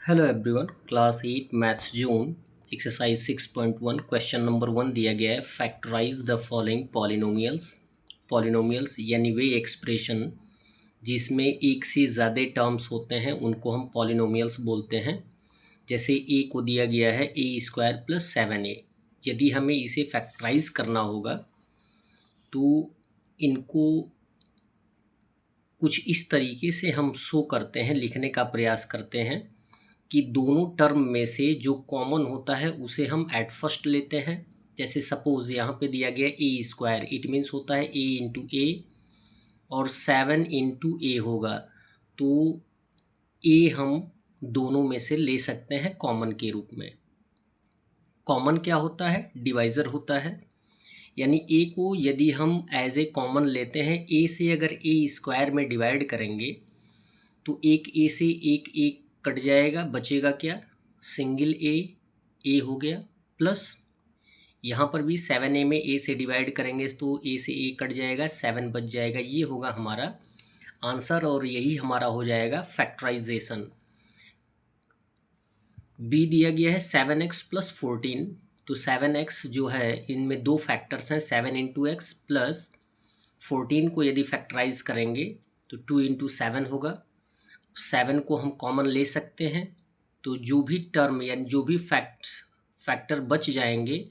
Hello everyone, class 8 maths जून exercise 6.1 question number 1 दिया गया है। Factorise the following polynomials. Polynomials यानी वे एक्सप्रेशन जिसमें एक से ज़्यादा टर्म्स होते हैं उनको हम पॉलिनोमियल्स बोलते हैं। जैसे ए को दिया गया है a² + 7a। यदि हमें इसे फैक्टराइज करना होगा तो इनको कुछ इस तरीके से हम शो करते हैं, लिखने का प्रयास करते हैं कि दोनों टर्म में से जो कॉमन होता है उसे हम एट फर्स्ट लेते हैं। जैसे सपोज यहाँ पे दिया गया a², इट मीन्स होता है a और 7 होगा, तो a हम दोनों में से ले सकते हैं कॉमन के रूप में। कॉमन क्या होता है? डिवाइज़र होता है। यानी a को यदि हम एज ए कॉमन लेते हैं, a से अगर a² में डिवाइड करेंगे तो एक ए से एक कट जाएगा, बचेगा क्या? सिंगल ए हो गया, प्लस यहाँ पर भी 7a में a से डिवाइड करेंगे तो a से a कट जाएगा, 7 बच जाएगा। ये होगा हमारा आंसर और यही हमारा हो जाएगा फैक्टराइजेशन। बी दिया गया है 7x + 14, तो 7x जो है इनमें दो फैक्टर्स हैं, 7 × x प्लस 14 को यदि फैक्टराइज करेंगे तो 2 × 7 होगा। 7 को हम कॉमन ले सकते हैं, तो जो भी टर्म यानी जो भी फैक्टर बच जाएंगे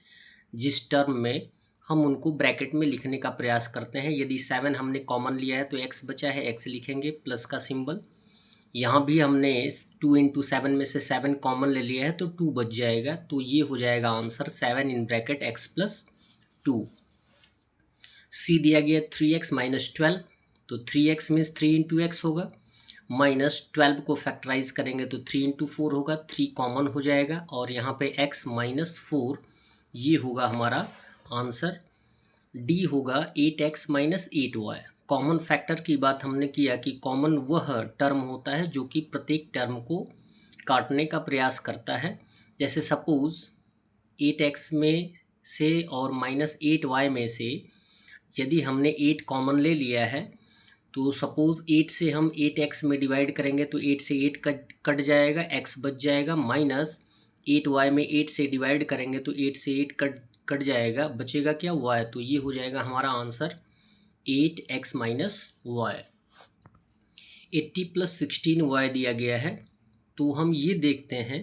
जिस टर्म में, हम उनको ब्रैकेट में लिखने का प्रयास करते हैं। यदि 7 हमने कॉमन लिया है तो x बचा है, x लिखेंगे प्लस का सिंबल। यहाँ भी हमने 2 × 7 में से 7 कॉमन ले लिया है तो 2 बच जाएगा, तो ये हो जाएगा आंसर 7 × x + 2। सी दिया गया 3x - 12, तो 3x मीन्स 3 × x होगा, -12 को फैक्टराइज करेंगे तो 3 × 4 होगा, 3 कॉमन हो जाएगा और यहाँ पे x - 4, ये होगा हमारा आंसर। डी होगा 8x - 8y। कॉमन फैक्टर की बात हमने किया कि कॉमन वह टर्म होता है जो कि प्रत्येक टर्म को काटने का प्रयास करता है। जैसे सपोज 8x में से और -8y में से यदि हमने 8 कॉमन ले लिया है तो सपोज़ 8 से हम 8x में डिवाइड करेंगे तो 8 से 8 कट जाएगा, x बच जाएगा, -8y में 8 से डिवाइड करेंगे तो 8 से 8 कट जाएगा, बचेगा क्या? y। तो ये हो जाएगा हमारा आंसर 8x - y। 80 + 16y दिया गया है, तो हम ये देखते हैं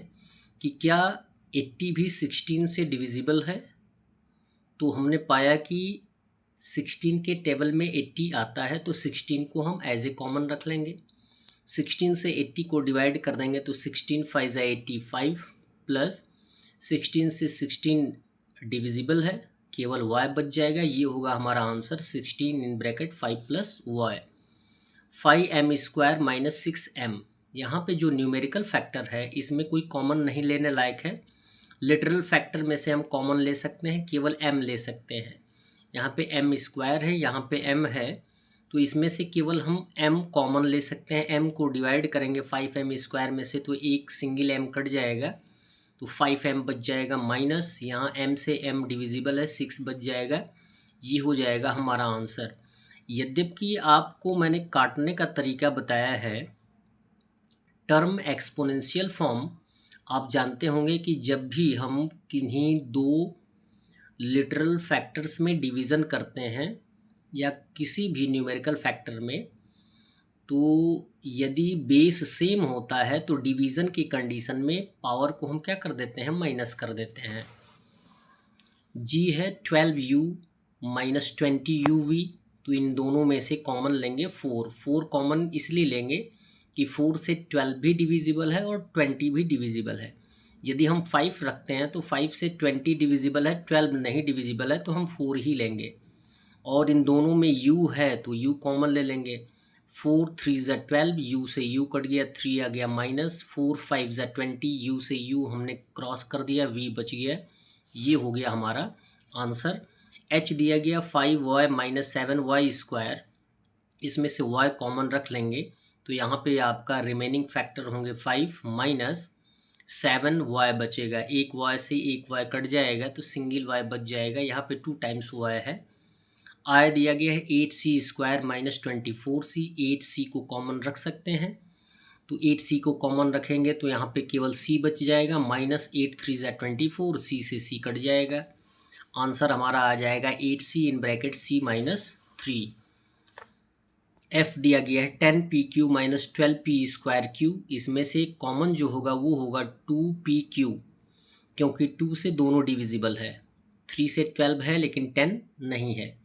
कि क्या 80 भी 16 से डिविजिबल है। तो हमने पाया कि 16 के टेबल में 80 आता है, तो 16 को हम एज ए कॉमन रख लेंगे। 16 से 80 को डिवाइड कर देंगे तो 16 × 5 = 85 प्लस 16 से 16 डिविजिबल है, केवल y बच जाएगा। ये होगा हमारा आंसर 16 × 5 + y। 5m² - 6m। यहाँ पे जो न्यूमेरिकल फैक्टर है इसमें कोई कॉमन नहीं लेने लायक है। लिटरल फैक्टर में से हम कॉमन ले सकते हैं, केवल m ले सकते हैं। यहाँ पे m² है, यहाँ पे m है, तो इसमें से केवल हम m कॉमन ले सकते हैं। m को डिवाइड करेंगे 5m² में से तो एक सिंगल m कट जाएगा, तो 5m बच जाएगा, माइनस यहाँ m से m डिविजिबल है, 6 बच जाएगा। ये हो जाएगा हमारा आंसर। यद्यपि आपको मैंने काटने का तरीका बताया है, टर्म एक्सपोनेंशियल फॉर्म आप जानते होंगे कि जब भी हम किन्हीं दो लिटरल फैक्टर्स में डिवीज़न करते हैं या किसी भी न्यूमेरिकल फैक्टर में, तो यदि बेस सेम होता है तो डिवीज़न की कंडीशन में पावर को हम क्या कर देते हैं? माइनस कर देते हैं। जी है 12u - 20uv, तो इन दोनों में से कॉमन लेंगे 4 कॉमन इसलिए लेंगे कि 4 से 12 भी डिविजिबल है और 20 भी डिविजिबल है। यदि हम 5 रखते हैं तो 5 से 20 डिविजिबल है, 12 नहीं डिविजिबल है, तो हम 4 ही लेंगे। और इन दोनों में u है तो u कॉमन ले लेंगे। 4 × 3 = 12, u से u कट गया, 3 आ गया माइनस, 4 × 5 = 20, u से u हमने क्रॉस कर दिया, v बच गया। ये हो गया हमारा आंसर। h दिया गया 5y - 7y², इसमें से y कॉमन रख लेंगे तो यहाँ पे आपका रिमेनिंग फैक्टर होंगे 5 माइनस 7y बचेगा, एक y से एक y कट जाएगा तो सिंगल y बच जाएगा। यहाँ पे 2 टाइम्स y है। i दिया गया है 8c² - 24c, 8c को कॉमन रख सकते हैं तो 8c को कॉमन रखेंगे तो यहाँ पे केवल c बच जाएगा, माइनस 8 3 ज़ा 24, c से c कट जाएगा। आंसर हमारा आ जाएगा 8c in bracket c minus 3। f दिया गया है 10pq माइनस 12p² q, इसमें से कॉमन जो होगा वो होगा 2pq, क्योंकि 2 से दोनों डिविजिबल है। 3 से 12 है लेकिन 10 नहीं है,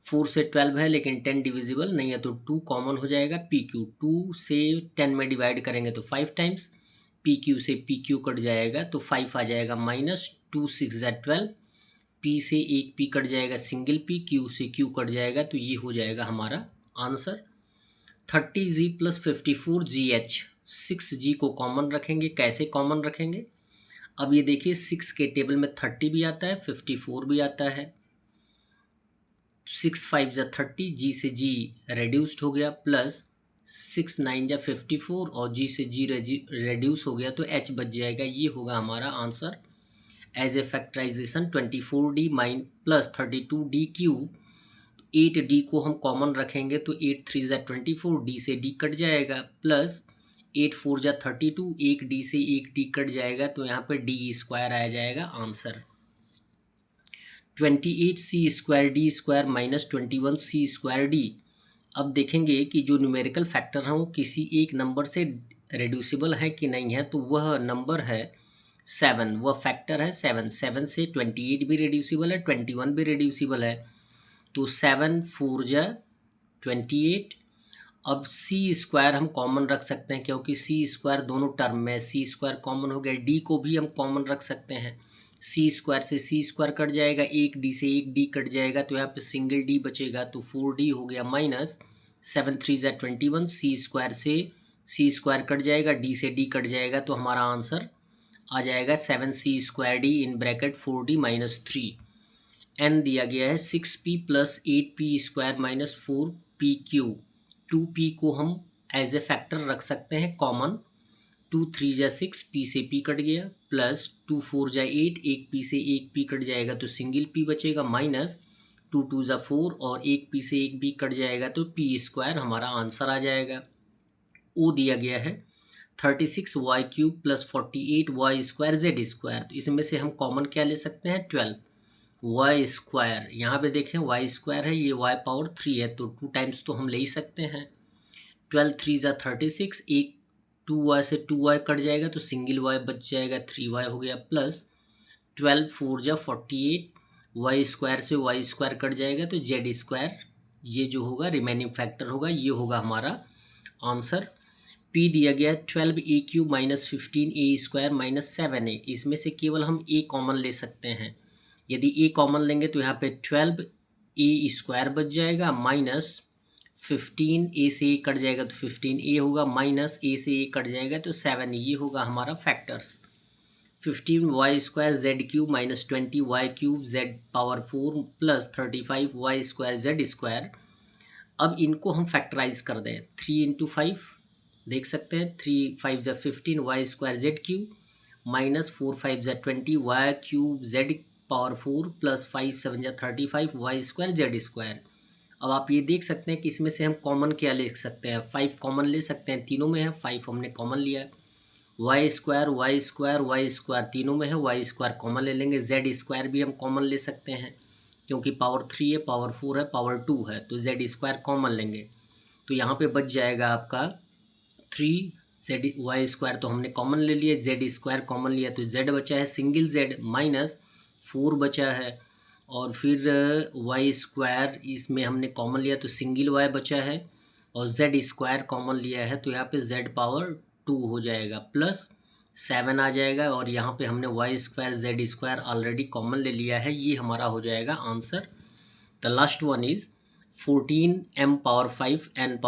4 से 12 है लेकिन 10 डिविजिबल नहीं है, तो 2 कॉमन हो जाएगा। pq 2 से 10 में डिवाइड करेंगे तो 5 टाइम्स, pq से pq कट जाएगा तो 5 आ जाएगा, माइनस 2 6 ज़ा 12, p से एक p कट जाएगा सिंगल p, q से q कट जाएगा, तो ये हो जाएगा हमारा answer. 30g plus 54gh, 6g को कॉमन रखेंगे। कैसे कॉमन रखेंगे, अब ये देखिए 6 के टेबल में 30 भी आता है, 54 भी आता है। 6 5 ज़ा 30, जी से जी रेड्यूस्ड हो गया, प्लस 6 9 ज़ा 54 और जी से जी रेड्यूस हो गया तो h बच जाएगा। ये होगा हमारा answer. As a factorisation 24d minus plus 32d cube, 8d को हम कॉमन रखेंगे तो 8 3 ज़ा 24, d से d कट जाएगा, प्लस 8 4 ज़ा 32, एक d से एक d कट जाएगा, तो यहाँ पे d² आ जाएगा आंसर। 28c² minus 21c²d। अब देखेंगे कि जो न्यूमेरिकल फैक्टर हैं वो किसी एक नंबर से रेड्यूसिबल है कि नहीं है, तो वह नंबर है 7, वह फैक्टर है 7। 7 से 28 भी रेड्यूसिबल है, 21 भी रेड्यूसिबल है, तो 7 4 ज़ा 28। अब c² हम कॉमन रख सकते हैं, क्योंकि c² दोनों टर्म में, c² कॉमन हो गया। d को भी हम कॉमन रख सकते हैं, c² से c² कट जाएगा, एक d से एक d कट जाएगा, तो यहाँ पे सिंगल d बचेगा, तो 4d हो गया, माइनस 7 3 ज़ा 21, c² से c² कट जाएगा, d से d कट जाएगा, तो हमारा आंसर आ जाएगा 7c² in bracket 4d minus 3। n दिया गया है 6p plus 8p² minus 4pq। 2p को हम एज ए फैक्टर रख सकते हैं कॉमन, 2 3 ज़ा 6, p से p कट गया, प्लस 2 4 ज़ा 8, एक p से एक p कट जाएगा तो सिंगल p बचेगा, माइनस 2 2 ज़ा 4 और एक p से एक b कट जाएगा तो p² हमारा आंसर आ जाएगा। o दिया गया है 36y³ प्लस 48y² z², तो इसमें से हम कॉमन क्या ले सकते हैं 12y²। यहाँ पे देखें y² है, ये y पावर 3 है, तो 2 टाइम्स तो हम ले ही सकते हैं। 12 3 ज़ा 36, एक 2y से 2y कट जाएगा तो सिंगल y बच जाएगा, 3y हो गया, प्लस 12 4 ज़ा 48, y² से y² कट जाएगा तो z², ये जो होगा रिमेनिंग फैक्टर होगा, ये होगा हमारा आंसर। p दिया गया है 12a³ minus 15a² minus 7a, इसमें से केवल हम a कॉमन ले सकते हैं। यदि a कॉमन लेंगे तो यहाँ पे 12a² बच जाएगा, माइनस 15 a से a कट जाएगा तो 15a होगा, माइनस a से a कट जाएगा तो 7, ये होगा हमारा factors. 15y² z³ minus 20y³ z⁴ plus 35y² z²। अब इनको हम फैक्टराइज कर दें, 3 इंटू 5 देख सकते हैं, 3 5 ज़ा 15 y² z³ माइनस 4 5 ज़ा 20 y³ z⁴ प्लस 5 7 ज़ा 35 y² z²। अब आप ये देख सकते हैं कि इसमें से हम कॉमन क्या ले सकते हैं, 5 कॉमन ले सकते हैं, तीनों में है 5 हमने कॉमन लिया है। y² तीनों में है, y² कॉमन ले लेंगे। z² भी हम कॉमन ले सकते हैं, क्योंकि पावर 3 है, पावर 4 है, पावर 2 है, तो z² कॉमन लेंगे, तो यहाँ पे बच जाएगा आपका 3 y² तो हमने कॉमन ले लिया, z² कॉमन लिया तो z बचा है सिंगल z, माइनस 4 बचा है, और फिर y² इसमें हमने कॉमन लिया तो सिंगल y बचा है, और z² कॉमन लिया है तो यहाँ पे z⁴ हो जाएगा, प्लस 7 आ जाएगा, और यहाँ पे हमने y² z² ऑलरेडी कॉमन ले लिया है, ये हमारा हो जाएगा answer. The last one is 14m⁴ n⁴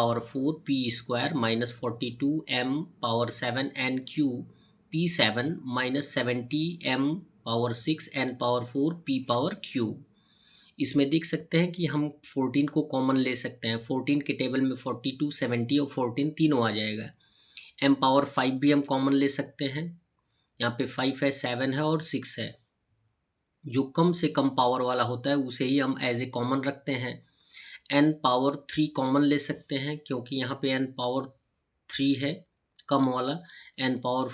p² minus 42m⁴ n³ p7 minus 70m⁴ n⁴ p⁴ इसमें देख सकते हैं कि हम 14 को कॉमन ले सकते हैं, 14 के टेबल में 42 70 और 14 तीनों आ जाएगा। m⁴ भी हम कॉमन ले सकते हैं, यहाँ पे 5 है, 7 है और 6 है, जो कम से कम पावर वाला होता है उसे ही हम एज ए कॉमन रखते हैं। n⁴ कॉमन ले सकते हैं, क्योंकि यहाँ पे n⁴ 3 है, कम वाला n पावर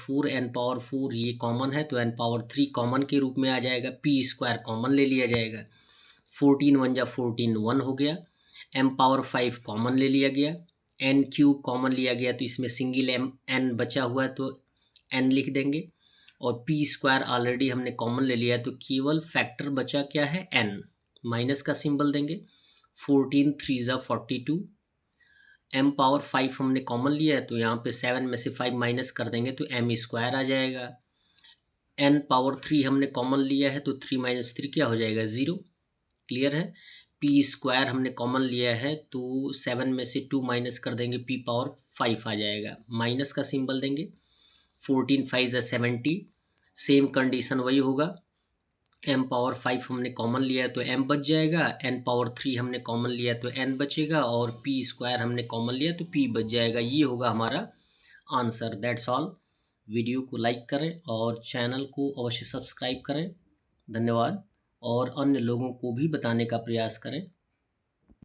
4 ये कॉमन है तो n पावर 3 कॉमन के रूप में आ जाएगा, p स्क्वायर कॉमन ले लिया जाएगा, 14 1 जा 14 1 हो गया, m पावर 5 कॉमन ले लिया गया, n क्यूब कॉमन लिया गया तो इसमें सिंगल n बचा हुआ है तो n लिख देंगे, और p स्क्वायर ऑलरेडी हमने कॉमन ले लिया है तो केवल फैक्टर बचा क्या है n, माइनस का सिंबल देंगे, 14 3 जा 42, m पावर 5 हमने कॉमन लिया है तो यहाँ पे 7 में से 5 माइनस कर देंगे तो m स्क्वायर आ जाएगा, n पावर 3 हमने कॉमन लिया है तो 3 माइनस 3 क्या हो जाएगा 0, क्लियर है। p स्क्वायर हमने कॉमन लिया है तो 7 में से 2 माइनस कर देंगे, p पावर 5 आ जाएगा, माइनस का सिंबल देंगे, 14 5 जा 70, सेम कंडीशन वही होगा, m पावर 5 हमने कॉमन लिया है तो m बच जाएगा, n पावर 3 हमने कॉमन लिया तो n बचेगा, और p स्क्वायर हमने कॉमन लिया तो p बच जाएगा। ये होगा हमारा आंसर। That's all. वीडियो को लाइक करें और चैनल को अवश्य सब्सक्राइब करें। धन्यवाद, और अन्य लोगों को भी बताने का प्रयास करें।